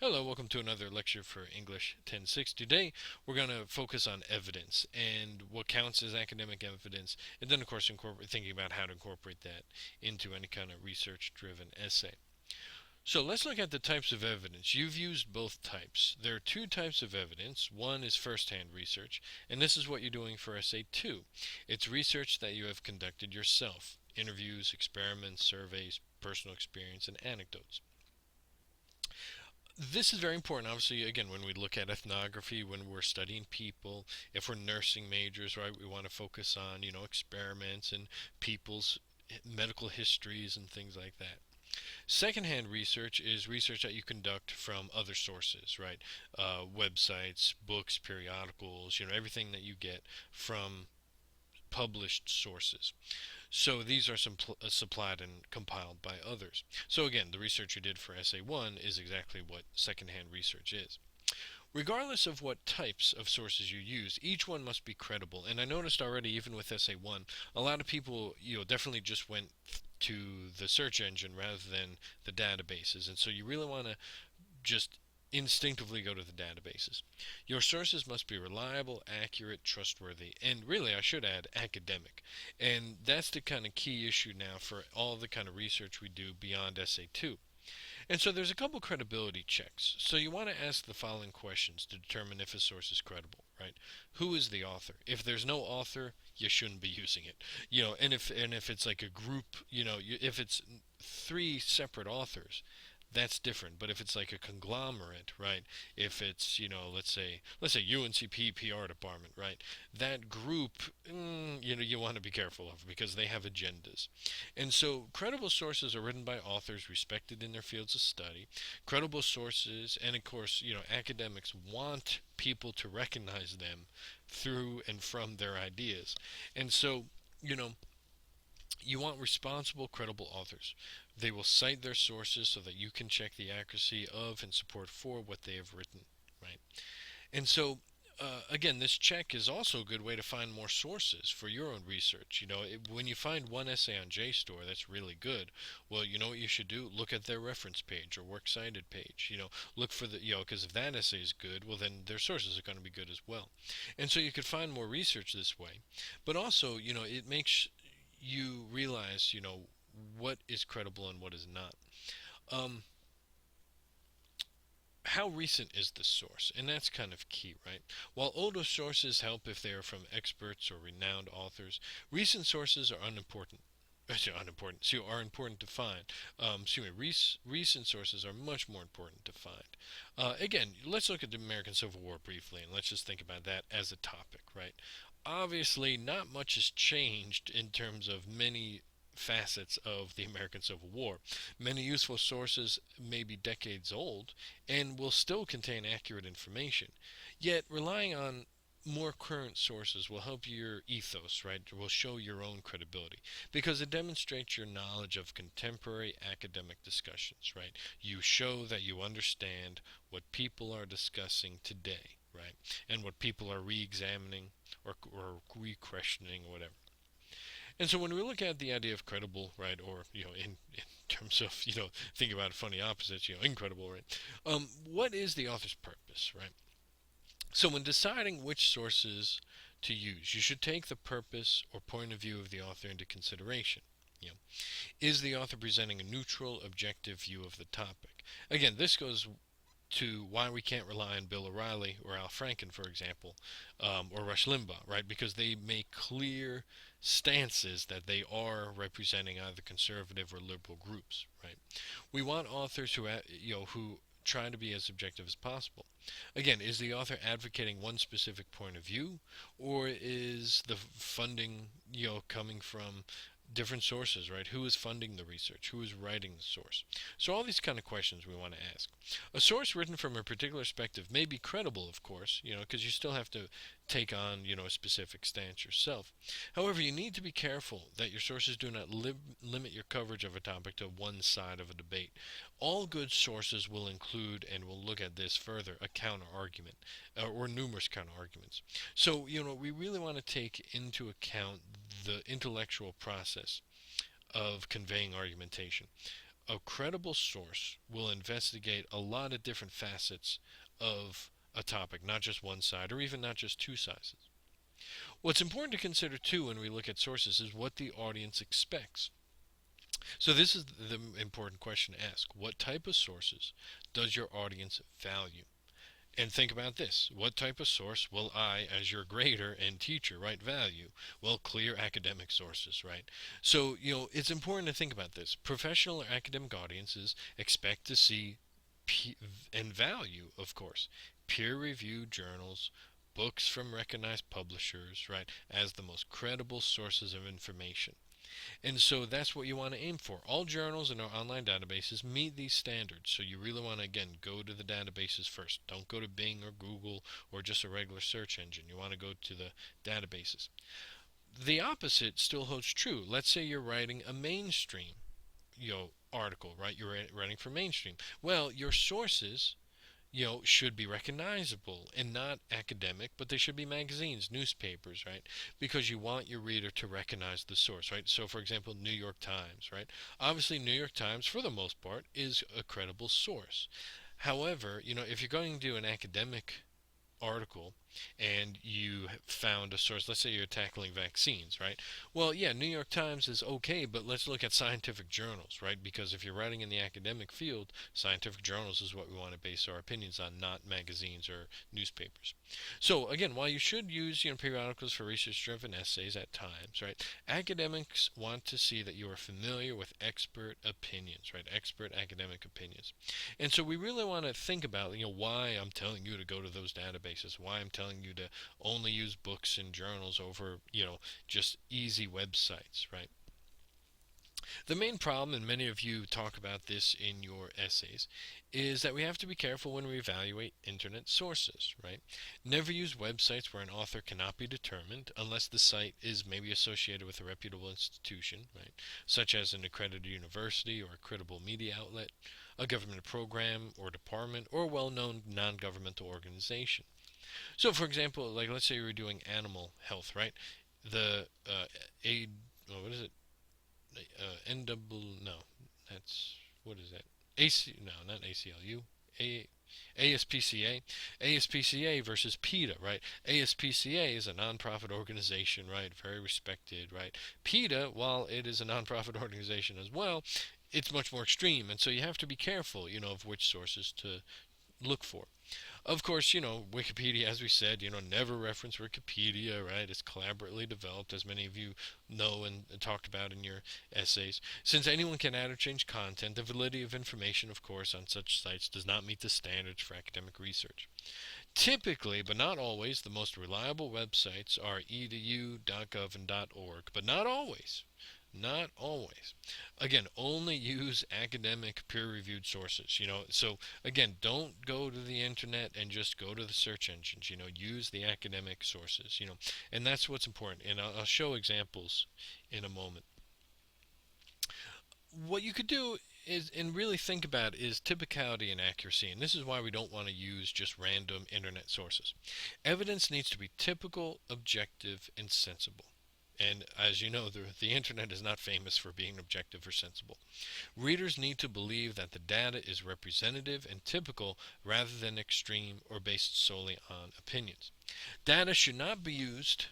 Hello, welcome to another lecture for English 10.6. Today we're going to focus on evidence and what counts as academic evidence, and then of course thinking about how to incorporate that into any kind of research-driven essay. So let's look at the types of evidence. You've used both types. There are two types of evidence. One is first-hand research, and this is what you're doing for essay 2. It's research that you have conducted yourself. Interviews, experiments, surveys, personal experience, and anecdotes. This is very important. Obviously, again, when we look at ethnography, when we're studying people, if we're nursing majors, right, we want to focus on, experiments and people's medical histories and things like that. Secondhand research is research that you conduct from other sources, right? Websites, books, periodicals, everything that you get from published sources. So these are supplied and compiled by others. So again, the research you did for Essay 1 is exactly what secondhand research is. Regardless of what types of sources you use, each one must be credible. And I noticed already, even with Essay 1, a lot of people, definitely just went to the search engine rather than the databases. And so you really want to just instinctively go to the databases. Your sources must be reliable, accurate, trustworthy, and really, I should add, academic. And that's the kind of key issue now for all the kind of research we do beyond Essay 2. And so there's a couple credibility checks. So you want to ask the following questions to determine if a source is credible, right? Who is the author? If there's no author, you shouldn't be using it. And if it's like a group, if it's three separate authors, that's different. But if it's like a conglomerate, right? If it's, let's say UNCP PR department, right? That group, you want to be careful of because they have agendas. And so credible sources are written by authors respected in their fields of study. Credible sources, and of course, academics want people to recognize them through and from their ideas. And so, you know, you want responsible, credible authors. They will cite their sources so that you can check the accuracy of and support for what they have written, right? And so, again, this check is also a good way to find more sources for your own research. When you find one essay on JSTOR that's really good, well, you know what you should do? Look at their reference page or works cited page. Look for because if that essay is good, well, then their sources are going to be good as well. And so you could find more research this way. But also, it makes you realize, what is credible and what is not. Um, how recent is the source? And that's kind of key, right? While older sources help if they are from experts or renowned authors, recent sources are unimportant. Are important to find. Recent sources are much more important to find. Again, let's look at the American Civil War briefly, and let's just think about that as a topic, right? Obviously, not much has changed in terms of many facets of the American Civil War. Many useful sources may be decades old and will still contain accurate information. Yet, relying on more current sources will help your ethos, right? Will show your own credibility because it demonstrates your knowledge of contemporary academic discussions, right? You show that you understand what people are discussing today, right? And what people are re-examining or re-questioning or whatever. And so when we look at the idea of credible, right, or in terms of think about funny opposites, incredible, right? What is the author's purpose, right? So when deciding which sources to use, you should take the purpose or point of view of the author into consideration. Is the author presenting a neutral, objective view of the topic? Again, this goes to why we can't rely on Bill O'Reilly or Al Franken, for example, or Rush Limbaugh, right? Because they make clear stances that they are representing either conservative or liberal groups, right? We want authors who try to be as objective as possible. Again, is the author advocating one specific point of view, or is the funding coming from different sources, right? Who is funding the research? Who is writing the source? So all these kind of questions we want to ask. A source written from a particular perspective may be credible, of course, because you still have to take on, a specific stance yourself. However, you need to be careful that your sources do not limit your coverage of a topic to one side of a debate. All good sources will include, and we'll look at this further, a counter argument, or numerous counter arguments. So, we really want to take into account the intellectual process of conveying argumentation. a credible source will investigate a lot of different facets of a topic, not just one side or even not just two sides. What's important to consider too when we look at sources is what the audience expects. So this is the important question to ask. What type of sources does your audience value? And think about this. What type of source will I, as your grader and teacher, right, value? Well, clear academic sources, right? So, it's important to think about this. Professional or academic audiences expect to see and value, of course, peer-reviewed journals, books from recognized publishers, right, as the most credible sources of information. And so that's what you want to aim for. All journals and our online databases meet these standards. So you really want to, again, go to the databases first. Don't go to Bing or Google or just a regular search engine. You want to go to the databases. The opposite still holds true. Let's say you're writing a mainstream, article, right? You're writing for mainstream. Well, your sources should be recognizable and not academic, but they should be magazines, newspapers, right? Because you want your reader to recognize the source, right? So, for example, New York Times, right? Obviously, New York Times, for the most part, is a credible source. However, if you're going to do an academic article and you found a source, let's say you're tackling vaccines, right? Well, yeah, New York Times is okay, but let's look at scientific journals, right? Because if you're writing in the academic field, scientific journals is what we want to base our opinions on, not magazines or newspapers. So again, while you should use periodicals for research-driven essays at times, right? Academics want to see that you are familiar with expert opinions, right? Expert academic opinions. And so we really want to think about, why I'm telling you to go to those databases, why I'm telling you to only use books and journals over, just easy websites, right? The main problem, and many of you talk about this in your essays, is that we have to be careful when we evaluate internet sources, right? Never use websites where an author cannot be determined unless the site is maybe associated with a reputable institution, right? Such as an accredited university or a credible media outlet, a government program or department, or a well-known non-governmental organization. So, for example, like let's say we're doing animal health, right? The a what is it? N double no, that's what is that? AC no, not ACLU. A ASPCA, ASPCA versus PETA, right? ASPCA is a nonprofit organization, right? Very respected, right? PETA, while it is a nonprofit organization as well, it's much more extreme, and so you have to be careful, of which sources to look for. Of course, Wikipedia, as we said, never reference Wikipedia, right? It's collaboratively developed, as many of you know and talked about in your essays. Since anyone can add or change content, the validity of information, of course, on such sites does not meet the standards for academic research. Typically, but not always, the most reliable websites are edu.gov and .org, but not always. Not always. Again, only use academic peer-reviewed sources. So again, don't go to the internet and just go to the search engines. Use the academic sources. And that's what's important. And I'll show examples in a moment. What you could do is, and really think about, is typicality and accuracy. And this is why we don't want to use just random internet sources. Evidence needs to be typical, objective, and sensible. And as you know, the internet is not famous for being objective or sensible. Readers need to believe that the data is representative and typical rather than extreme or based solely on opinions. Data should not be used,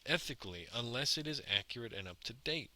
ethically unless it is accurate and up to date.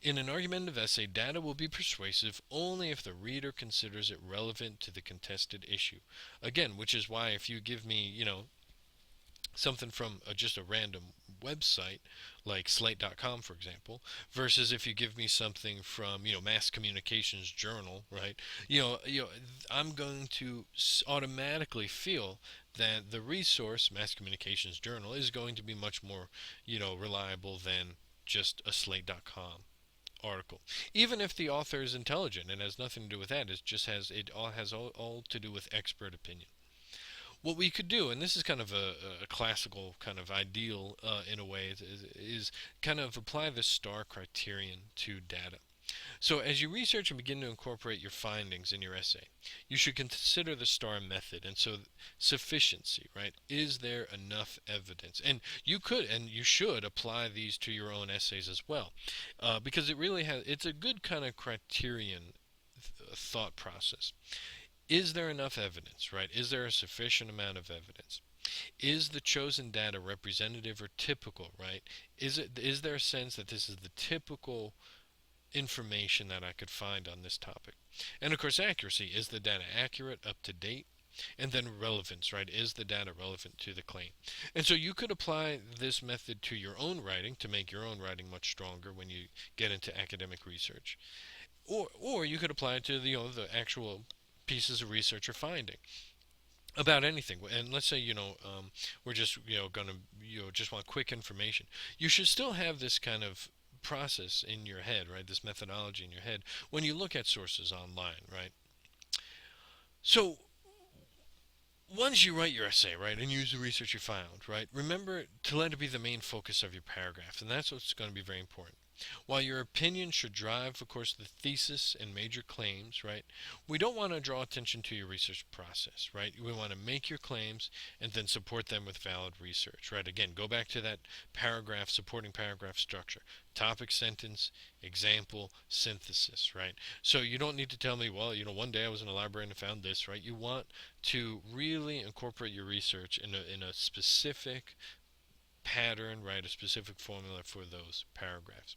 In an argumentative essay, data will be persuasive only if the reader considers it relevant to the contested issue. Again, which is why if you give me, something from just a random website like slate.com, for example, versus if you give me something from mass communications journal, right? I'm going to automatically feel that the resource mass communications journal is going to be much more reliable than just a slate.com article, even if the author is intelligent and has nothing to do with that. It all to do with expert opinion. What we could do, and this is kind of a classical kind of ideal in a way, is kind of apply the STAR criterion to data. So as you research and begin to incorporate your findings in your essay, you should consider the STAR method. And so sufficiency, right? Is there enough evidence? And you could and you should apply these to your own essays as well, because it's a good kind of criterion thought process. Is there enough evidence, right? Is there a sufficient amount of evidence? Is the chosen data representative or typical, right? Is there a sense that this is the typical information that I could find on this topic? And of course, accuracy. Is the data accurate, up to date? And then relevance, right? Is the data relevant to the claim? And so you could apply this method to your own writing to make your own writing much stronger when you get into academic research. Or you could apply it to the actual pieces of research you're finding about anything. And let's say we're just gonna just want quick information. You should still have this kind of process in your head, right? This methodology in your head when you look at sources online, right? So once you write your essay, right, and use the research you found, right, remember to let it be the main focus of your paragraph, and that's what's going to be very important. While your opinion should drive, of course, the thesis and major claims, right, we don't want to draw attention to your research process, right? We want to make your claims and then support them with valid research, right? Again, go back to that paragraph, supporting paragraph structure. Topic, sentence, example, synthesis, right? So you don't need to tell me, well, one day I was in a library and found this, right? You want to really incorporate your research in a specific pattern, right? A specific formula for those paragraphs.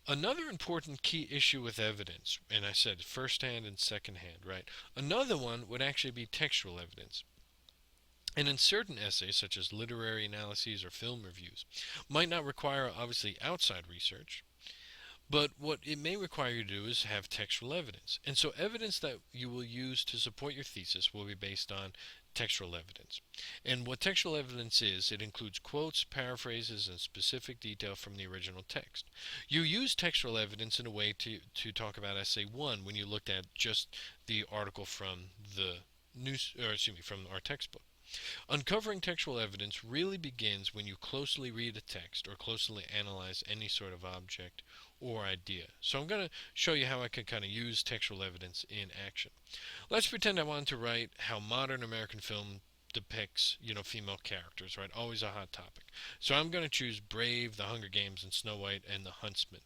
Another important key issue with evidence, and I said first hand and second hand, right? Another one would actually be textual evidence. And in certain essays, such as literary analyses or film reviews, might not require obviously outside research, but what it may require you to do is have textual evidence. And so evidence that you will use to support your thesis will be based on textual evidence. And what textual evidence is, it includes quotes, paraphrases, and specific detail from the original text. You use textual evidence in a way to talk about essay 1 when you looked at just the article from the from our textbook. Uncovering textual evidence really begins when you closely read a text or closely analyze any sort of object or idea. So I'm going to show you how I can kind of use textual evidence in action. Let's pretend I wanted to write how modern American film depicts, female characters, right? Always a hot topic. So I'm going to choose Brave, The Hunger Games, and Snow White and the Huntsman.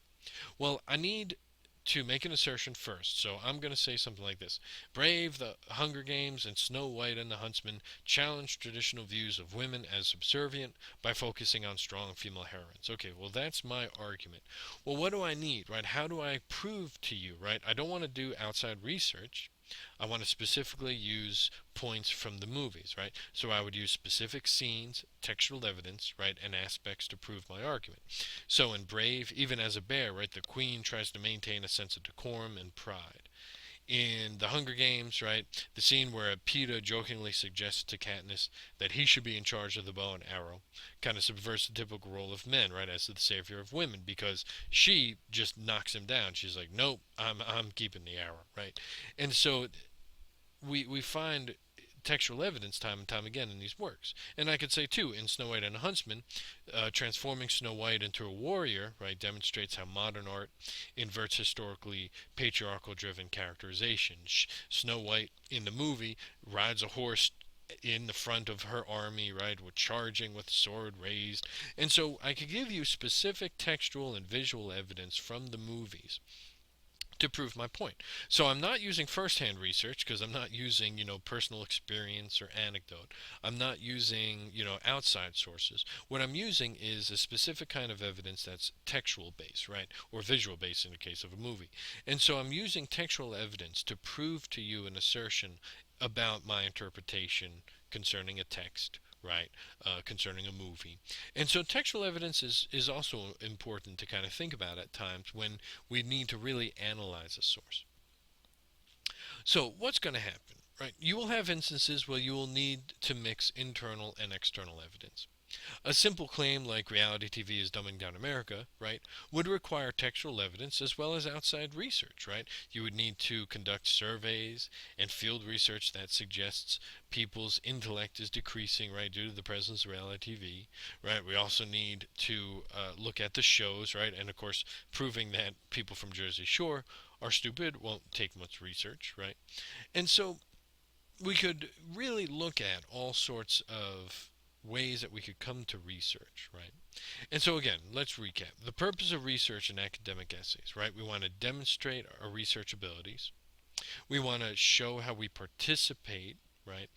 Well, I need to make an assertion first. So I'm going to say something like this. Brave, The Hunger Games, and Snow White and the Huntsman challenge traditional views of women as subservient by focusing on strong female heroines. Okay, well, that's my argument. Well, what do I need, right? How do I prove to you, right? I don't want to do outside research. I want to specifically use points from the movies, right? So I would use specific scenes, textual evidence, right, and aspects to prove my argument. So in Brave, even as a bear, right, the queen tries to maintain a sense of decorum and pride. In The Hunger Games, right, the scene where Peeta jokingly suggests to Katniss that he should be in charge of the bow and arrow kind of subverts the typical role of men, right, as the savior of women, because she just knocks him down. She's like, nope, I'm keeping the arrow, right? And so we find textual evidence time and time again in these works. And I could say, too, in Snow White and the Huntsman, transforming Snow White into a warrior, right, demonstrates how modern art inverts historically patriarchal-driven characterization. Snow White in the movie rides a horse in the front of her army, right, with charging with sword raised. And so I could give you specific textual and visual evidence from the movies to prove my point. So I'm not using first-hand research because I'm not using, personal experience or anecdote. I'm not using, outside sources. What I'm using is a specific kind of evidence that's textual based, right? Or visual based in the case of a movie. And so I'm using textual evidence to prove to you an assertion about my interpretation concerning a text, right, concerning a movie. And so textual evidence is also important to kind of think about at times when we need to really analyze a source. So what's going to happen, right? You will have instances where you will need to mix internal and external evidence. A simple claim like reality TV is dumbing down America, right, would require textual evidence as well as outside research, right? You would need to conduct surveys and field research that suggests people's intellect is decreasing, right, due to the presence of reality TV, right? We also need to look at the shows, right, and of course proving that people from Jersey Shore are stupid won't take much research, right? And so we could really look at all sorts of ways that we could come to research, right? And so again, let's recap. The purpose of research in academic essays, right? We want to demonstrate our research abilities, We want to show how we participate, right,